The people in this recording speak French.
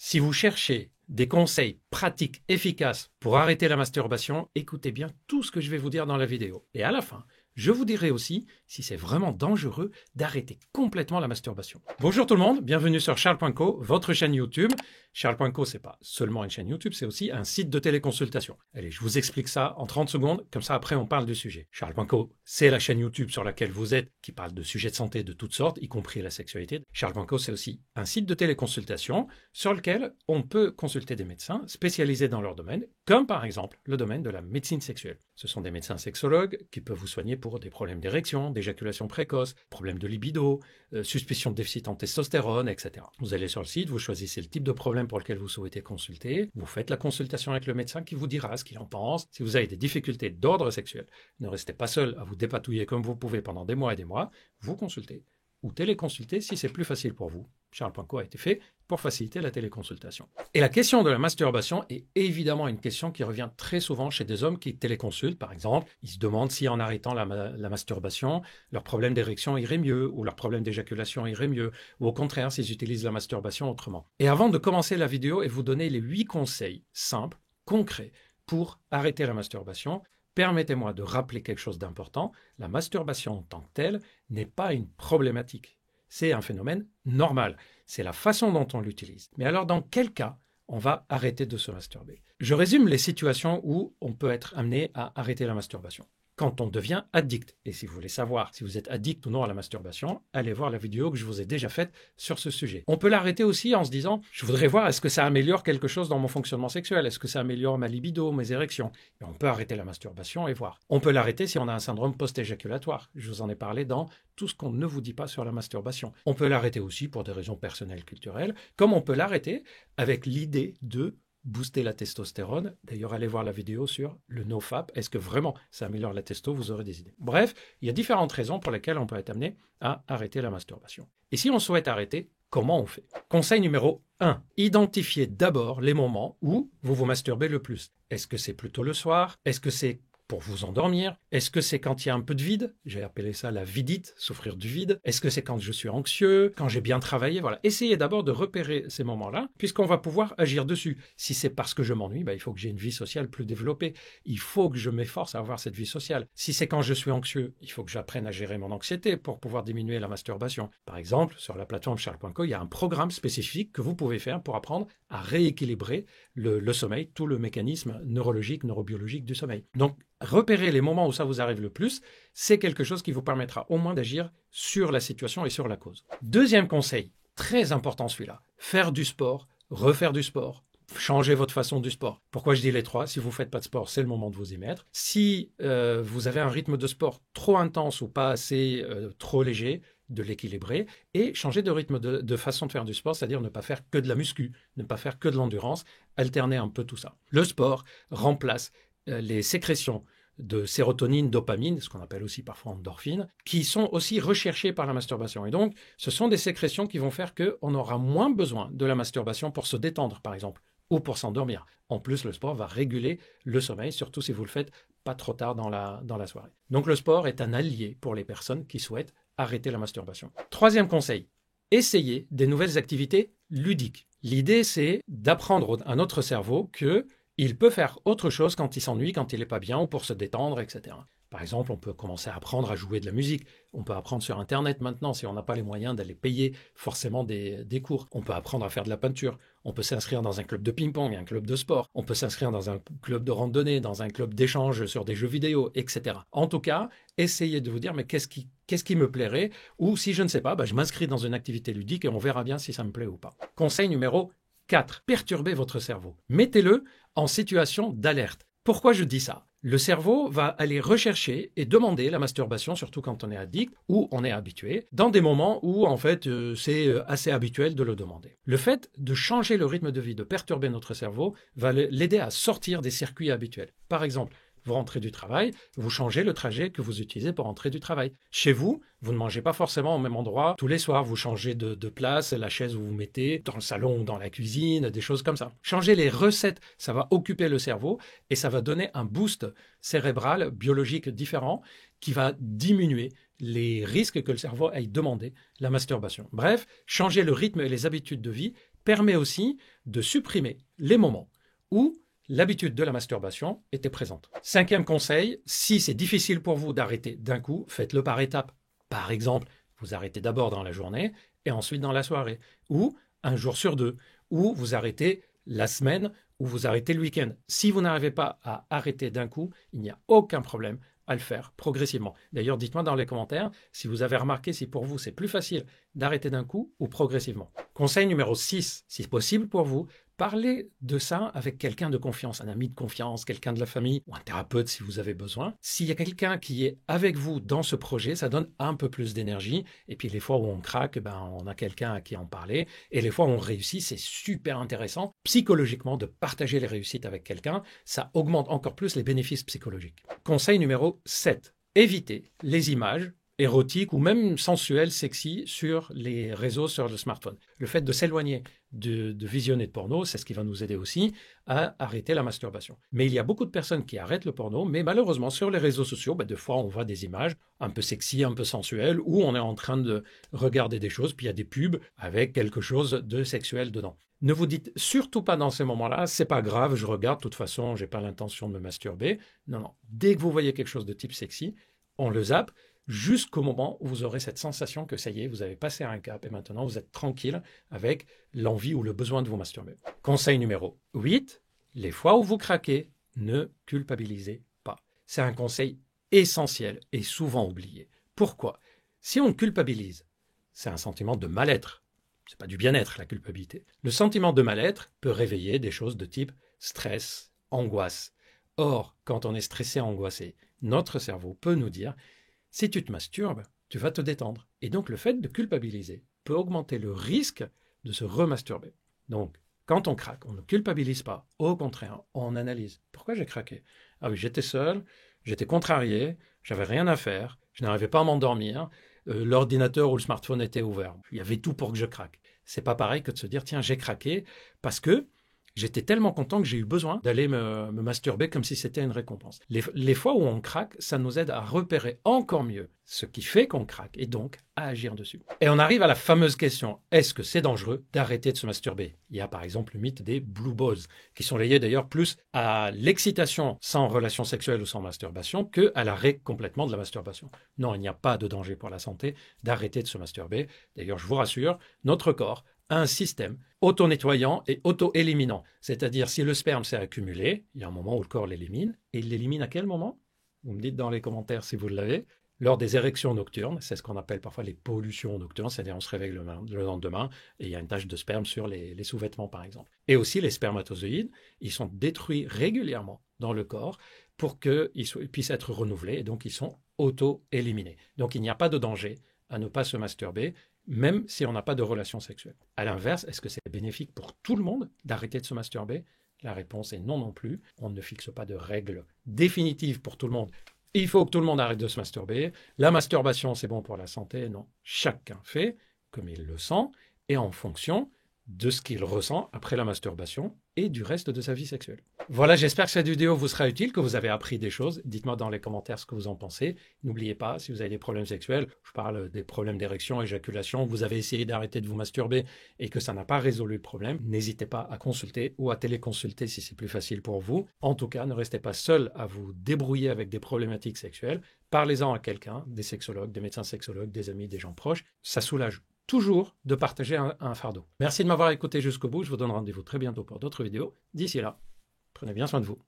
Si vous cherchez des conseils pratiques efficaces pour arrêter la masturbation, écoutez bien tout ce que je vais vous dire dans la vidéo. Et à la fin, je vous dirai aussi si c'est vraiment dangereux d'arrêter complètement la masturbation. Bonjour tout le monde, bienvenue sur Charles.co, votre chaîne YouTube. Charles.co, c'est pas seulement une chaîne YouTube, c'est aussi un site de téléconsultation. Allez, je vous explique ça en 30 secondes, comme ça après on parle du sujet. Charles.co, c'est la chaîne YouTube sur laquelle vous êtes, qui parle de sujets de santé de toutes sortes, y compris la sexualité. Charles.co, c'est aussi un site de téléconsultation sur lequel on peut consulter des médecins spécialisés dans leur domaine, comme par exemple le domaine de la médecine sexuelle. Ce sont des médecins sexologues qui peuvent vous soigner pour des problèmes d'érection, d'éjaculation précoce, problèmes de libido, suspicion de déficit en testostérone, etc. Vous allez sur le site, vous choisissez le type de problème pour lequel vous souhaitez consulter, vous faites la consultation avec le médecin qui vous dira ce qu'il en pense. Si vous avez des difficultés d'ordre sexuel, ne restez pas seul à vous dépatouiller comme vous pouvez pendant des mois et des mois, vous consultez ou téléconsulter si c'est plus facile pour vous. Charles.co a été fait pour faciliter la téléconsultation. Et la question de la masturbation est évidemment une question qui revient très souvent chez des hommes qui téléconsultent. Par exemple, ils se demandent si en arrêtant la masturbation, leur problème d'érection irait mieux, ou leur problème d'éjaculation irait mieux, ou au contraire, s'ils utilisent la masturbation autrement. Et avant de commencer la vidéo et vous donner les 8 conseils simples, concrets, pour arrêter la masturbation, permettez-moi de rappeler quelque chose d'important. La masturbation en tant que telle n'est pas une problématique. C'est un phénomène normal. C'est la façon dont on l'utilise. Mais alors, dans quel cas on va arrêter de se masturber? Je résume les situations où on peut être amené à arrêter la masturbation. Quand on devient addict. Et si vous voulez savoir si vous êtes addict ou non à la masturbation, allez voir la vidéo que je vous ai déjà faite sur ce sujet. On peut l'arrêter aussi en se disant, je voudrais voir est-ce que ça améliore quelque chose dans mon fonctionnement sexuel, est-ce que ça améliore ma libido, mes érections. Et on peut arrêter la masturbation et voir. On peut l'arrêter si on a un syndrome post-éjaculatoire. Je vous en ai parlé dans tout ce qu'on ne vous dit pas sur la masturbation. On peut l'arrêter aussi pour des raisons personnelles, culturelles, comme on peut l'arrêter avec l'idée de booster la testostérone. D'ailleurs, allez voir la vidéo sur le NoFap. Est-ce que vraiment ça améliore la testo? Vous aurez des idées. Bref, il y a différentes raisons pour lesquelles on peut être amené à arrêter la masturbation. Et si on souhaite arrêter, comment on fait? Conseil numéro 1. Identifiez d'abord les moments où vous vous masturbez le plus. Est-ce que c'est plutôt le soir? Est-ce que c'est pour vous endormir? Est-ce que c'est quand il y a un peu de vide? J'ai appelé ça la vidite, souffrir du vide. Est-ce que c'est quand je suis anxieux, quand j'ai bien travaillé? Voilà. Essayez d'abord de repérer ces moments-là, puisqu'on va pouvoir agir dessus. Si c'est parce que je m'ennuie, il faut que j'ai une vie sociale plus développée. Il faut que je m'efforce à avoir cette vie sociale. Si c'est quand je suis anxieux, il faut que j'apprenne à gérer mon anxiété pour pouvoir diminuer la masturbation. Par exemple, sur la plateforme Charles.co, il y a un programme spécifique que vous pouvez faire pour apprendre à rééquilibrer le sommeil, tout le mécanisme neurologique, neurobiologique du sommeil. Donc, repérer les moments où ça vous arrive le plus, c'est quelque chose qui vous permettra au moins d'agir sur la situation et sur la cause. Deuxième conseil, très important celui-là, faire du sport, refaire du sport, changer votre façon du sport. Pourquoi je dis les trois? Si vous ne faites pas de sport, c'est le moment de vous y mettre. Si vous avez un rythme de sport trop intense ou pas assez trop léger, de l'équilibrer et changer de rythme de façon de faire du sport, c'est-à-dire ne pas faire que de la muscu, ne pas faire que de l'endurance, alterner un peu tout ça. Le sport remplace les sécrétions de sérotonine, dopamine, ce qu'on appelle aussi parfois endorphine, qui sont aussi recherchées par la masturbation. Et donc, ce sont des sécrétions qui vont faire qu'on aura moins besoin de la masturbation pour se détendre, par exemple, ou pour s'endormir. En plus, le sport va réguler le sommeil, surtout si vous le faites pas trop tard dans la soirée. Donc, le sport est un allié pour les personnes qui souhaitent arrêter la masturbation. Troisième conseil, essayez des nouvelles activités ludiques. L'idée, c'est d'apprendre à notre cerveau qu'il peut faire autre chose quand il s'ennuie, quand il n'est pas bien, ou pour se détendre, etc. Par exemple, on peut commencer à apprendre à jouer de la musique. On peut apprendre sur Internet maintenant, si on n'a pas les moyens d'aller payer forcément des cours. On peut apprendre à faire de la peinture. On peut s'inscrire dans un club de ping-pong, un club de sport. On peut s'inscrire dans un club de randonnée, dans un club d'échange sur des jeux vidéo, etc. En tout cas, essayez de vous dire, mais qu'est-ce qui me plairait? Ou si je ne sais pas, je m'inscris dans une activité ludique et on verra bien si ça me plaît ou pas. Conseil numéro 4. Perturbez votre cerveau. Mettez-le en situation d'alerte. Pourquoi je dis ça? Le cerveau va aller rechercher et demander la masturbation, surtout quand on est addict ou on est habitué, dans des moments où en fait c'est assez habituel de le demander. Le fait de changer le rythme de vie, de perturber notre cerveau, va l'aider à sortir des circuits habituels. Par exemple, vous rentrez du travail, vous changez le trajet que vous utilisez pour rentrer du travail. Chez vous, vous ne mangez pas forcément au même endroit tous les soirs. Vous changez de place, la chaise où vous mettez, dans le salon ou dans la cuisine, des choses comme ça. Changez les recettes, ça va occuper le cerveau et ça va donner un boost cérébral, biologique différent qui va diminuer les risques que le cerveau aille demander la masturbation. Bref, changer le rythme et les habitudes de vie permet aussi de supprimer les moments où l'habitude de la masturbation était présente. 5e conseil, si c'est difficile pour vous d'arrêter d'un coup, faites-le par étapes. Par exemple, vous arrêtez d'abord dans la journée et ensuite dans la soirée, ou un jour sur 2, ou vous arrêtez la semaine, ou vous arrêtez le week-end. Si vous n'arrivez pas à arrêter d'un coup, il n'y a aucun problème à le faire progressivement. D'ailleurs, dites-moi dans les commentaires si vous avez remarqué si pour vous c'est plus facile d'arrêter d'un coup ou progressivement. Conseil numéro 6, si possible pour vous, parlez de ça avec quelqu'un de confiance, un ami de confiance, quelqu'un de la famille ou un thérapeute si vous avez besoin. S'il y a quelqu'un qui est avec vous dans ce projet, ça donne un peu plus d'énergie. Et puis les fois où on craque, on a quelqu'un à qui en parler. Et les fois où on réussit, c'est super intéressant psychologiquement de partager les réussites avec quelqu'un. Ça augmente encore plus les bénéfices psychologiques. Conseil numéro 7, évitez les images érotiques ou même sensuelles, sexy sur les réseaux, sur le smartphone. Le fait de s'éloigner de visionner de porno, c'est ce qui va nous aider aussi à arrêter la masturbation. Mais il y a beaucoup de personnes qui arrêtent le porno, mais malheureusement sur les réseaux sociaux, des fois on voit des images un peu sexy, un peu sensuelles, où on est en train de regarder des choses, puis il y a des pubs avec quelque chose de sexuel dedans. Ne vous dites surtout pas dans ces moments-là, c'est pas grave, je regarde, de toute façon, j'ai pas l'intention de me masturber. Non, non. Dès que vous voyez quelque chose de type sexy, on le zappe, jusqu'au moment où vous aurez cette sensation que ça y est, vous avez passé un cap et maintenant vous êtes tranquille avec l'envie ou le besoin de vous masturber. Conseil numéro 8, les fois où vous craquez, ne culpabilisez pas. C'est un conseil essentiel et souvent oublié. Pourquoi? Si on culpabilise, c'est un sentiment de mal-être. C'est pas du bien-être, la culpabilité. Le sentiment de mal-être peut réveiller des choses de type stress, angoisse. Or, quand on est stressé, angoissé, notre cerveau peut nous dire si tu te masturbes, tu vas te détendre. Et donc, le fait de culpabiliser peut augmenter le risque de se remasturber. Donc, quand on craque, on ne culpabilise pas. Au contraire, on analyse. Pourquoi j'ai craqué? Ah oui, j'étais seul, j'étais contrarié, j'avais rien à faire, je n'arrivais pas à m'endormir, l'ordinateur ou le smartphone était ouvert. Il y avait tout pour que je craque. C'est pas pareil que de se dire, tiens, j'ai craqué parce que j'étais tellement content que j'ai eu besoin d'aller me masturber comme si c'était une récompense. Les fois où on craque, ça nous aide à repérer encore mieux ce qui fait qu'on craque et donc à agir dessus. Et on arrive à la fameuse question, est-ce que c'est dangereux d'arrêter de se masturber? Il y a par exemple le mythe des blue balls, qui sont liés d'ailleurs plus à l'excitation sans relation sexuelle ou sans masturbation que à l'arrêt complètement de la masturbation. Non, il n'y a pas de danger pour la santé d'arrêter de se masturber. D'ailleurs, je vous rassure, notre corps un système auto-nettoyant et auto-éliminant. C'est-à-dire, si le sperme s'est accumulé, il y a un moment où le corps l'élimine. Et il l'élimine à quel moment? Vous me dites dans les commentaires si vous l'avez. Lors des érections nocturnes, c'est ce qu'on appelle parfois les pollutions nocturnes, c'est-à-dire on se réveille le lendemain et il y a une tache de sperme sur les sous-vêtements par exemple. Et aussi les spermatozoïdes, ils sont détruits régulièrement dans le corps pour qu'ils puissent être renouvelés et donc ils sont auto-éliminés. Donc il n'y a pas de danger à ne pas se masturber, même si on n'a pas de relation sexuelle. À l'inverse, est-ce que c'est bénéfique pour tout le monde d'arrêter de se masturber? La réponse est non non plus. On ne fixe pas de règles définitives pour tout le monde. Il faut que tout le monde arrête de se masturber. La masturbation, c'est bon pour la santé. Non, chacun fait comme il le sent et en fonction de ce qu'il ressent après la masturbation et du reste de sa vie sexuelle. Voilà, j'espère que cette vidéo vous sera utile, que vous avez appris des choses. Dites-moi dans les commentaires ce que vous en pensez. N'oubliez pas, si vous avez des problèmes sexuels, je parle des problèmes d'érection, éjaculation, vous avez essayé d'arrêter de vous masturber et que ça n'a pas résolu le problème, n'hésitez pas à consulter ou à téléconsulter si c'est plus facile pour vous. En tout cas, ne restez pas seul à vous débrouiller avec des problématiques sexuelles. Parlez-en à quelqu'un, des sexologues, des médecins sexologues, des amis, des gens proches. Ça soulage toujours de partager un fardeau. Merci de m'avoir écouté jusqu'au bout. Je vous donne rendez-vous très bientôt pour d'autres vidéos. D'ici là, prenez bien soin de vous.